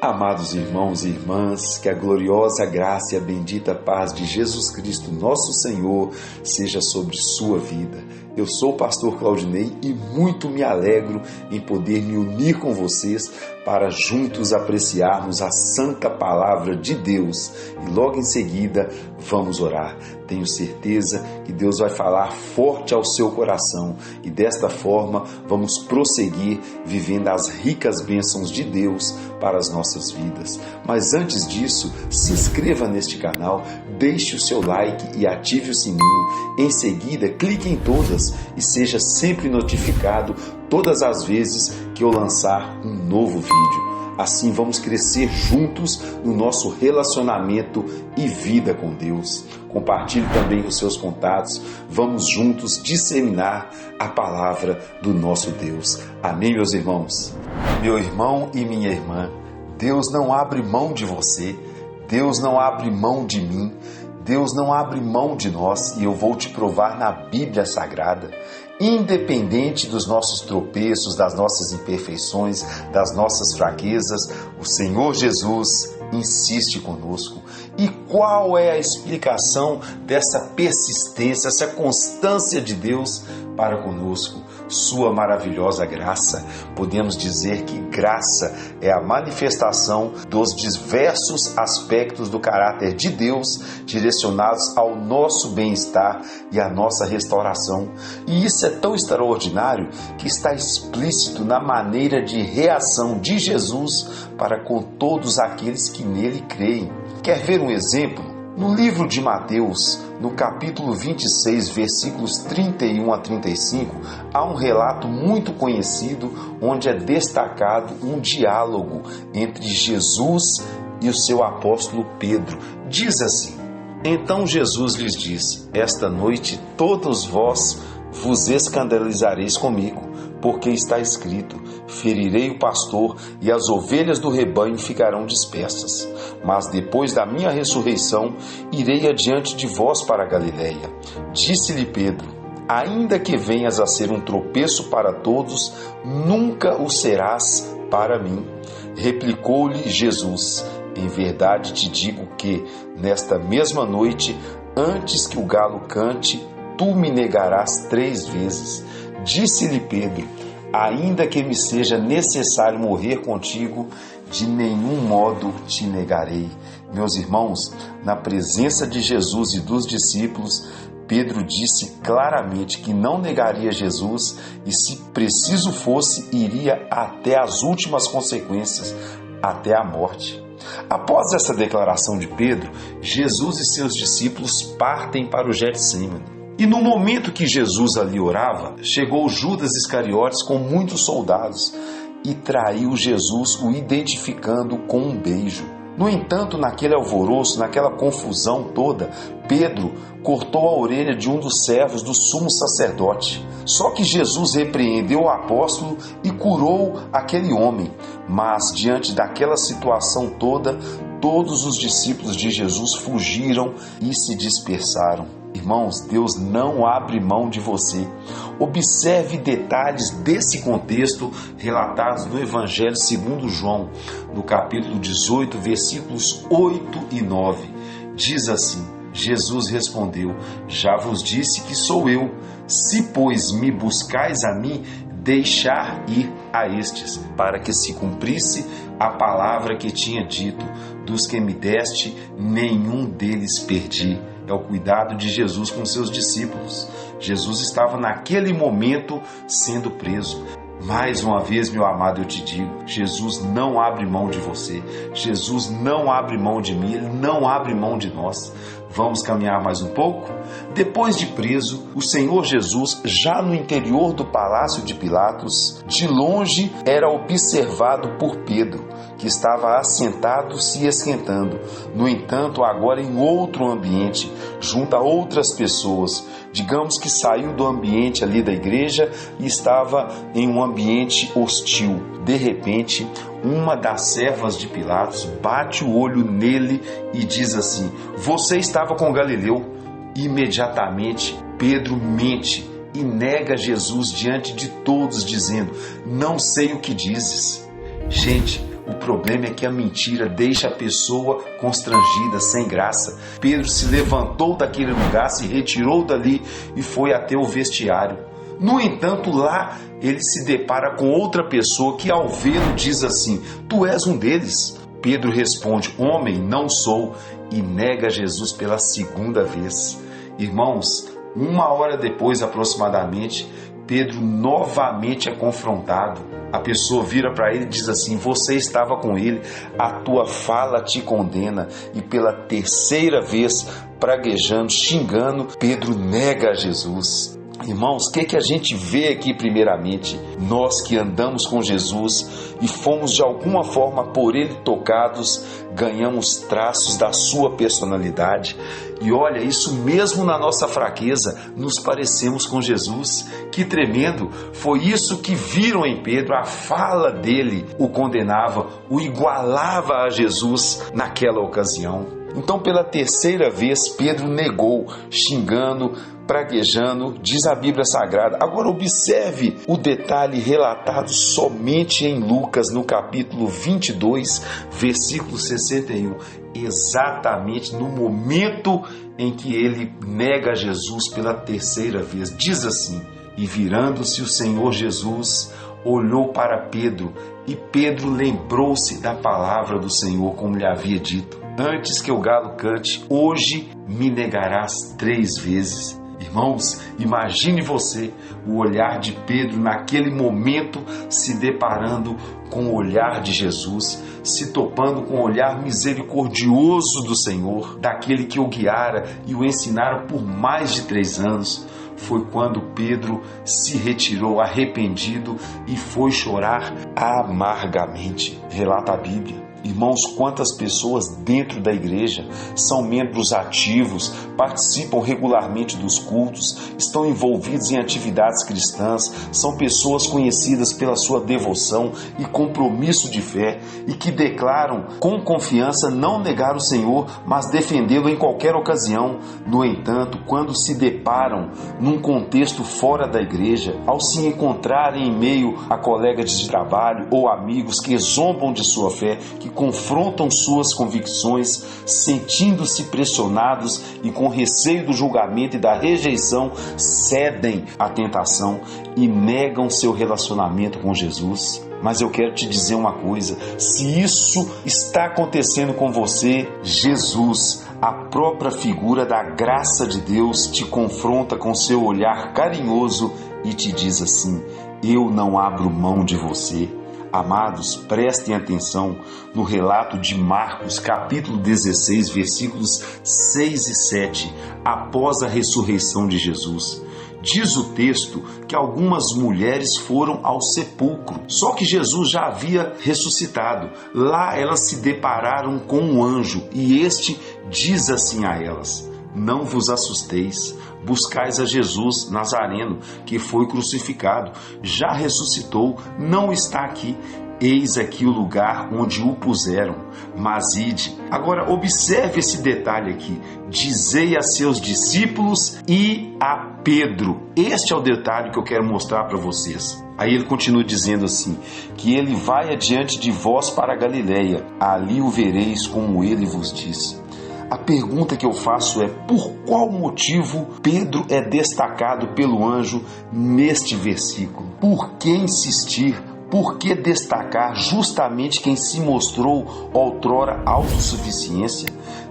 Amados irmãos e irmãs, que a gloriosa graça e a bendita paz de Jesus Cristo, nosso Senhor, seja sobre sua vida. Eu sou o pastor Claudinei e muito me alegro em poder me unir com vocês para juntos apreciarmos a santa palavra de Deus. E logo em seguida vamos orar. Tenho certeza que Deus vai falar forte ao seu coração e desta forma vamos prosseguir vivendo as ricas bênçãos de Deus para as nossas vidas. Mas antes disso, se inscreva neste canal, deixe o seu like e ative o sininho. Em seguida, clique em todas e seja sempre notificado todas as vezes que eu lançar um novo vídeo. Assim vamos crescer juntos no nosso relacionamento e vida com Deus. Compartilhe também com seus contatos. Vamos juntos disseminar a palavra do nosso Deus. Amém, meus irmãos? Meu irmão e minha irmã, Deus não abre mão de você. Deus não abre mão de mim. Deus não abre mão de nós e eu vou te provar na Bíblia Sagrada. Independente dos nossos tropeços, das nossas imperfeições, das nossas fraquezas, o Senhor Jesus insiste conosco. E qual é a explicação dessa persistência, essa constância de Deus para conosco? Sua maravilhosa graça. Podemos dizer que graça é a manifestação dos diversos aspectos do caráter de Deus direcionados ao nosso bem-estar e à nossa restauração. E isso é tão extraordinário que está explícito na maneira de reação de Jesus para com todos aqueles que nele creem. Quer ver um exemplo? No livro de Mateus, no capítulo 26, versículos 31 a 35, há um relato muito conhecido onde é destacado um diálogo entre Jesus e o seu apóstolo Pedro. Diz assim: Então Jesus lhes disse: Esta noite todos vós vos escandalizareis comigo, porque está escrito: ferirei o pastor e as ovelhas do rebanho ficarão dispersas. Mas depois da minha ressurreição, irei adiante de vós para a Galiléia. Disse-lhe Pedro: ainda que venhas a ser um tropeço para todos, nunca o serás para mim. Replicou-lhe Jesus: em verdade te digo que, nesta mesma noite, antes que o galo cante, tu me negarás 3 vezes. Disse-lhe Pedro: ainda que me seja necessário morrer contigo, de nenhum modo te negarei. Meus irmãos, na presença de Jesus e dos discípulos, Pedro disse claramente que não negaria Jesus e, se preciso fosse, iria até as últimas consequências, até a morte. Após essa declaração de Pedro, Jesus e seus discípulos partem para o Getsemane. E no momento que Jesus ali orava, chegou Judas Iscariotes com muitos soldados e traiu Jesus, o identificando com um beijo. No entanto, naquele alvoroço, naquela confusão toda, Pedro cortou a orelha de um dos servos do sumo sacerdote. Só que Jesus repreendeu o apóstolo e curou aquele homem. Mas, diante daquela situação toda, todos os discípulos de Jesus fugiram e se dispersaram. Irmãos, Deus não abre mão de você. Observe detalhes desse contexto relatados no Evangelho segundo João, no capítulo 18, versículos 8 e 9. Diz assim: Jesus respondeu: já vos disse que sou eu. Se, pois, me buscais a mim, deixar ir a estes, para que se cumprisse a palavra que tinha dito: dos que me deste, nenhum deles perdi. É o cuidado de Jesus com seus discípulos. Jesus estava naquele momento sendo preso. Mais uma vez, meu amado, eu te digo, Jesus não abre mão de você. Jesus não abre mão de mim, Ele não abre mão de nós. Vamos caminhar mais um pouco? Depois de preso, o Senhor Jesus, já no interior do palácio de Pilatos, de longe era observado por Pedro, que estava assentado se esquentando. No entanto, agora em outro ambiente, junto a outras pessoas. Digamos que saiu do ambiente ali da igreja e estava em um ambiente hostil. De repente, uma das servas de Pilatos bate o olho nele e diz assim: você estava com Galileu. Imediatamente, Pedro mente e nega Jesus diante de todos, dizendo: não sei o que dizes. Gente, O problema é que a mentira deixa a pessoa constrangida, sem graça. Pedro se levantou daquele lugar, se retirou dali e foi até o vestiário. No entanto, lá ele se depara com outra pessoa que, ao vê-lo, diz assim: tu és um deles. Pedro responde: homem, não sou, e nega Jesus pela segunda vez. Irmãos, 1 hora depois aproximadamente, Pedro novamente é confrontado. A pessoa vira para ele e diz assim: você estava com ele, a tua fala te condena. E pela terceira vez, praguejando, xingando, Pedro nega a Jesus. Irmãos, o que a gente vê aqui primeiramente? Nós que andamos com Jesus e fomos de alguma forma por Ele tocados, ganhamos traços da sua personalidade. E olha, isso mesmo na nossa fraqueza, nos parecemos com Jesus. Que tremendo! Foi isso que viram em Pedro. A fala dele o condenava, o igualava a Jesus naquela ocasião. Então, pela terceira vez, Pedro negou, xingando, praguejando, diz a Bíblia Sagrada. Agora observe o detalhe relatado somente em Lucas, no capítulo 22, versículo 61. Exatamente no momento em que ele nega Jesus pela terceira vez. Diz assim: e virando-se o Senhor Jesus, olhou para Pedro, e Pedro lembrou-se da palavra do Senhor, como lhe havia dito: antes que o galo cante, hoje me negarás 3 vezes. Irmãos, imagine você o olhar de Pedro naquele momento se deparando com o olhar de Jesus, se topando com o olhar misericordioso do Senhor, daquele que o guiara e o ensinara por mais de 3 anos. Foi quando Pedro se retirou arrependido e foi chorar amargamente. Relata a Bíblia. Irmãos, quantas pessoas dentro da igreja são membros ativos, participam regularmente dos cultos, estão envolvidos em atividades cristãs, são pessoas conhecidas pela sua devoção e compromisso de fé e que declaram com confiança não negar o Senhor, mas defendê-lo em qualquer ocasião. No entanto, quando se deparam num contexto fora da igreja, ao se encontrarem em meio a colegas de trabalho ou amigos que zombam de sua fé, que confrontam suas convicções, sentindo-se pressionados e com receio do julgamento e da rejeição, cedem à tentação e negam seu relacionamento com Jesus. Mas eu quero te dizer uma coisa: se isso está acontecendo com você, Jesus, a própria figura da graça de Deus, te confronta com seu olhar carinhoso e te diz assim: eu não abro mão de você. Amados, prestem atenção no relato de Marcos, capítulo 16, versículos 6 e 7, após a ressurreição de Jesus. Diz o texto que algumas mulheres foram ao sepulcro, só que Jesus já havia ressuscitado. Lá elas se depararam com um anjo e este diz assim a elas: não vos assusteis, buscais a Jesus Nazareno, que foi crucificado, já ressuscitou, não está aqui. Eis aqui o lugar onde o puseram, mas ide. Agora observe esse detalhe aqui: dizei a seus discípulos e a Pedro. Este é o detalhe que eu quero mostrar para vocês. Aí ele continua dizendo assim: que ele vai adiante de vós para a Galileia, ali o vereis como ele vos disse. A pergunta que eu faço é: por qual motivo Pedro é destacado pelo anjo neste versículo? Por que insistir? Por que destacar justamente quem se mostrou outrora autossuficiência?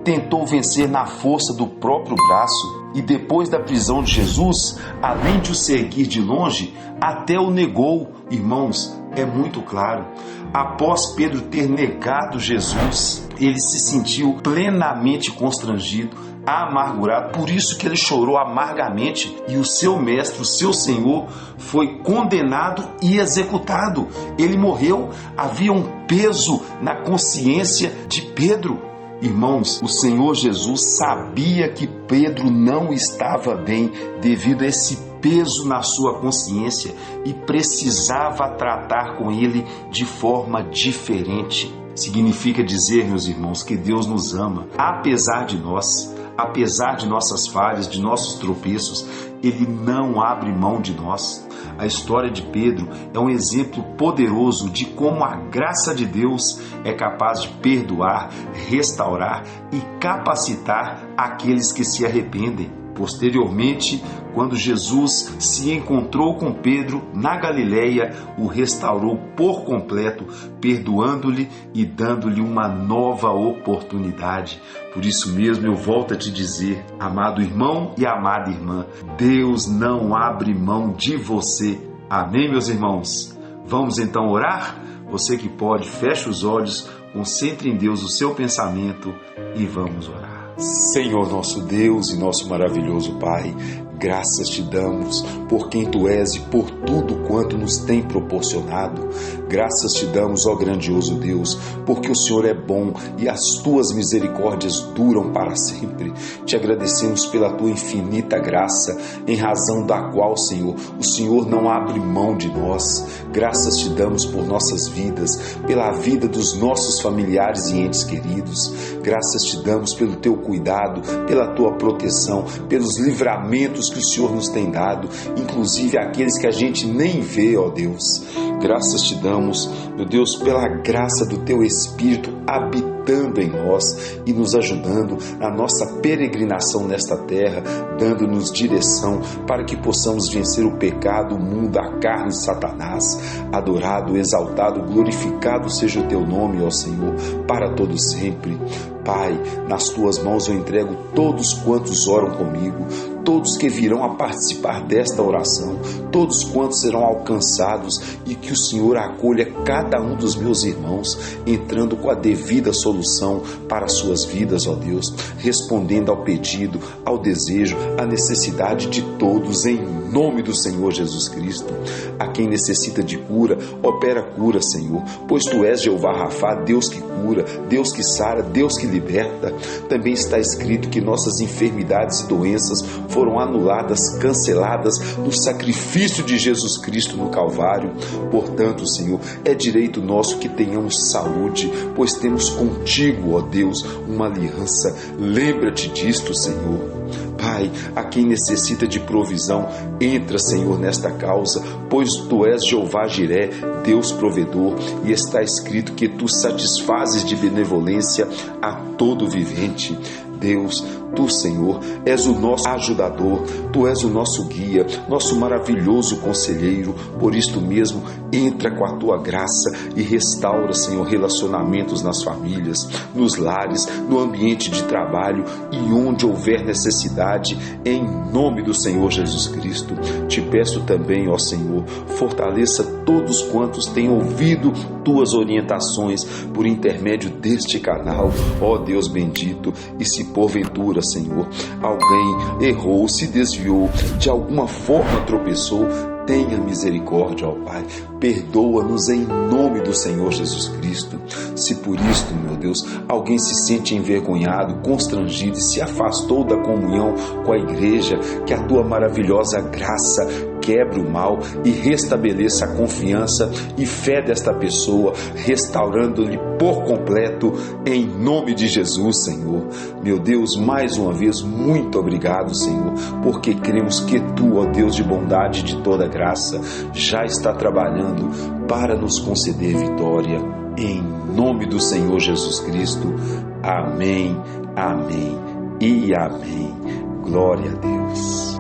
Tentou vencer na força do próprio braço e depois da prisão de Jesus, além de o seguir de longe, até o negou. Irmãos, é muito claro. Após Pedro ter negado Jesus, ele se sentiu plenamente constrangido, amargurado, por isso que ele chorou amargamente, e o seu mestre, o seu Senhor, foi condenado e executado. Ele morreu. Havia um peso na consciência de Pedro. Irmãos, o Senhor Jesus sabia que Pedro não estava bem devido a esse peso na sua consciência e precisava tratar com ele de forma diferente. Significa dizer, meus irmãos, que Deus nos ama, apesar de nós. apesar de nossas falhas, de nossos tropeços, Ele não abre mão de nós. A história de Pedro é um exemplo poderoso de como a graça de Deus é capaz de perdoar, restaurar e capacitar aqueles que se arrependem. Posteriormente, quando Jesus se encontrou com Pedro na Galileia, o restaurou por completo, perdoando-lhe e dando-lhe uma nova oportunidade. Por isso mesmo eu volto a te dizer, amado irmão e amada irmã, Deus não abre mão de você. Amém, meus irmãos? Vamos então orar? Você que pode, feche os olhos, concentre em Deus o seu pensamento e vamos orar. Senhor nosso Deus e nosso maravilhoso Pai, graças te damos por quem Tu és e por tudo quanto nos tem proporcionado. Graças te damos, ó grandioso Deus, porque o Senhor é bom e as Tuas misericórdias duram para sempre. Te agradecemos pela Tua infinita graça, em razão da qual, Senhor, o Senhor não abre mão de nós. Graças te damos por nossas vidas, pela vida dos nossos familiares e entes queridos. Graças te damos pelo Teu cuidado, pela Tua proteção, pelos livramentos que o Senhor nos tem dado, inclusive aqueles que a gente nem vê, ó Deus. Graças te damos, meu Deus, pela graça do Teu Espírito habitando em nós e nos ajudando na nossa peregrinação nesta terra, dando-nos direção para que possamos vencer o pecado, o mundo, a carne de Satanás. Adorado, exaltado, glorificado seja o Teu nome, ó Senhor, para todo sempre. Pai, nas Tuas mãos eu entrego todos quantos oram comigo, todos que virão a participar desta oração, todos quantos serão alcançados, e que o Senhor acolha cada um dos meus irmãos, entrando com a devida solução para as suas vidas, ó Deus, respondendo ao pedido, ao desejo, à necessidade de todos, em nome do Senhor Jesus Cristo. A quem necessita de cura, opera cura, Senhor, pois Tu és Jeová Rafá, Deus que cura, Deus que sara, Deus que liberta. Também está escrito que nossas enfermidades e doenças foram anuladas, canceladas no sacrifício de Jesus Cristo no Calvário. Portanto, Senhor, é direito nosso que tenhamos saúde, pois temos contigo, ó Deus, uma aliança. Lembra-te disto, Senhor. Pai, a quem necessita de provisão, entra, Senhor, nesta causa, pois Tu és Jeová Jiré, Deus provedor, e está escrito que Tu satisfazes de benevolência a todo vivente. Deus, Tu, Senhor, és o nosso ajudador, Tu és o nosso guia, nosso maravilhoso conselheiro. Por isto mesmo, entra com a Tua graça e restaura, Senhor, relacionamentos nas famílias, nos lares, no ambiente de trabalho e onde houver necessidade, em nome do Senhor Jesus Cristo. Te peço também, ó Senhor, fortaleça todos quantos têm ouvido Tuas orientações por intermédio deste canal, ó Deus bendito, e se porventura, Senhor, alguém errou, se desviou, de alguma forma tropeçou, tenha misericórdia, ó Pai, perdoa-nos em nome do Senhor Jesus Cristo. Se por isto, meu Deus, alguém se sente envergonhado, constrangido e se afastou da comunhão com a igreja, que a Tua maravilhosa graça quebre o mal e restabeleça a confiança e fé desta pessoa, restaurando-lhe por completo, em nome de Jesus, Senhor. Meu Deus, mais uma vez, muito obrigado, Senhor, porque cremos que Tu, ó Deus de bondade e de toda graça, já está trabalhando para nos conceder vitória, em nome do Senhor Jesus Cristo. Amém, amém e amém. Glória a Deus.